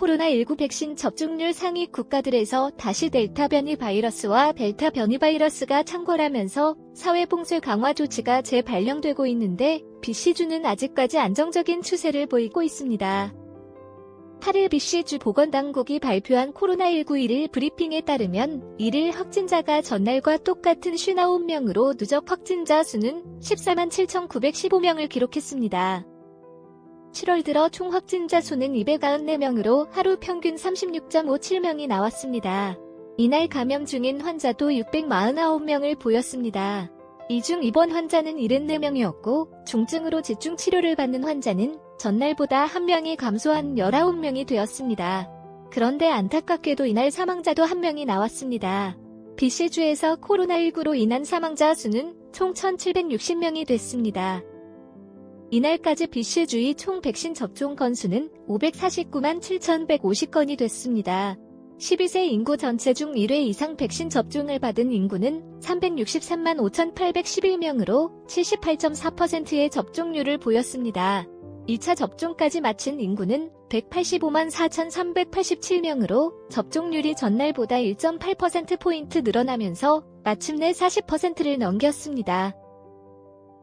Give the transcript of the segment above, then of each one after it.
코로나19 백신 접종률 상위 국가들에서 다시 델타 변이 바이러스와 델타 변이 바이러스가 창궐하면서 사회 봉쇄 강화 조치가 재발령되고 있는데 BC주는 아직까지 안정적인 추세를 보이고 있습니다. 8일 BC주 보건당국이 발표한 코로나19 1일 브리핑에 따르면 1일 확진자가 전날과 똑같은 59명으로 누적 확진자 수는 147,915명을 기록했습니다. 7월 들어 총 확진자 수는 294명으로 하루 평균 36.57명이 나왔습니다. 이날 감염 중인 환자도 649명을 보였습니다. 이 중 입원 환자는 74명이었고 중증으로 집중 치료를 받는 환자는 전날보다 1명이 감소한 19명이 되었습니다. 그런데 안타깝게도 이날 사망자도 1명이 나왔습니다. BC주에서 코로나19로 인한 사망자 수는 총 1,760명이 됐습니다. 이날까지 BC주의 총 백신 접종 건수는 549만 7,150건이 됐습니다. 12세 인구 전체 중 1회 이상 백신 접종을 받은 인구는 363만 5,811명으로 78.4%의 접종률을 보였습니다. 2차 접종까지 마친 인구는 185만 4,387명으로 접종률이 전날보다 1.8%포인트 늘어나면서 마침내 40%를 넘겼습니다.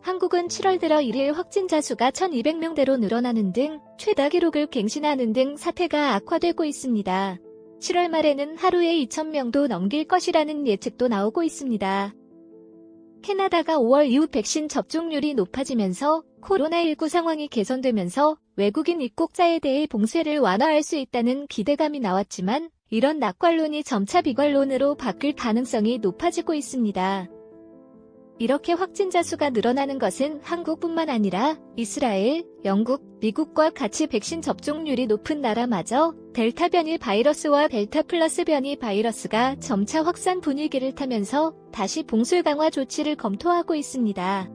한국은 7월 들어 1일 확진자 수가 1,200명대로 늘어나는 등 최다 기록을 갱신하는 등 사태가 악화되고 있습니다. 7월 말에는 하루에 2,000명도 넘길 것이라는 예측도 나오고 있습니다. 캐나다가 5월 이후 백신 접종률이 높아지면서 코로나19 상황이 개선되면서 외국인 입국자에 대해 봉쇄를 완화할 수 있다는 기대감이 나왔지만 이런 낙관론이 점차 비관론으로 바뀔 가능성이 높아지고 있습니다. 이렇게 확진자 수가 늘어나는 것은 한국뿐만 아니라 이스라엘, 영국, 미국과 같이 백신 접종률이 높은 나라마저 델타 변이 바이러스와 델타 플러스 변이 바이러스가 점차 확산 분위기를 타면서 다시 봉쇄 강화 조치를 검토하고 있습니다.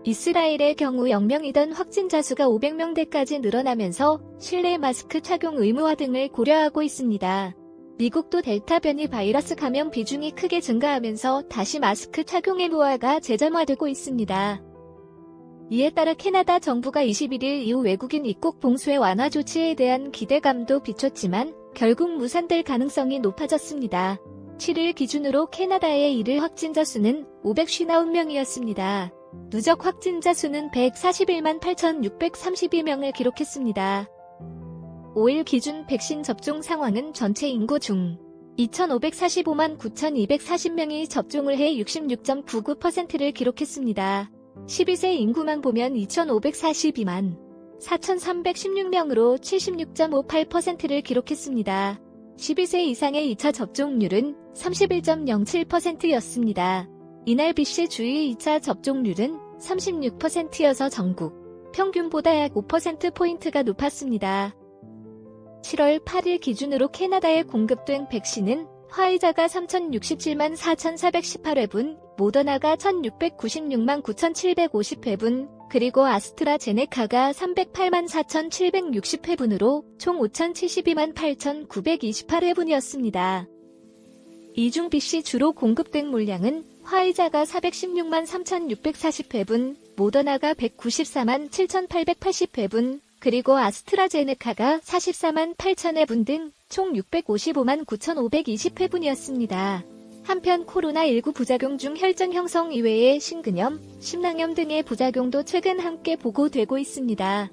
이스라엘의 경우 0명이던 확진자 수가 500명대까지 늘어나면서 실내 마스크 착용 의무화 등을 고려하고 있습니다. 미국도 델타 변이 바이러스 감염 비중이 크게 증가하면서 다시 마스크 착용 의무화가 재점화되고 있습니다. 이에 따라 캐나다 정부가 21일 이후 외국인 입국 봉쇄 완화 조치에 대한 기대감도 비췄지만 결국 무산될 가능성이 높아졌습니다. 7일 기준으로 캐나다의 1일 확진자 수는 559명이었습니다. 누적 확진자 수는 141만 8,632명을 기록했습니다. 5일 기준 백신 접종 상황은 전체 인구 중 2,545만 9,240명이 접종을 해 66.99%를 기록했습니다. 12세 인구만 보면 2,542만 4,316명으로 76.58%를 기록했습니다. 12세 이상의 2차 접종률은 31.07%였습니다. 이날 BC주의 2차 접종률은 36%여서 전국 평균보다 약 5%포인트가 높았습니다. 7월 8일 기준으로 캐나다에 공급된 백신은 화이자가 3,067만 4,418회분, 모더나가 1,696만 9,750회분, 그리고 아스트라제네카가 308만 4,760회분으로 총 5,072만 8,928회분이었습니다. 이 중 BC 주로 공급된 물량은 화이자가 416만 3,640회분, 모더나가 194만 7,880회분, 그리고 아스트라제네카가 44만 8,000회분 등 총 655만 9,520회분이었습니다. 한편 코로나19 부작용 중 혈전 형성 이외의 심근염, 심낭염 등의 부작용도 최근 함께 보고되고 있습니다.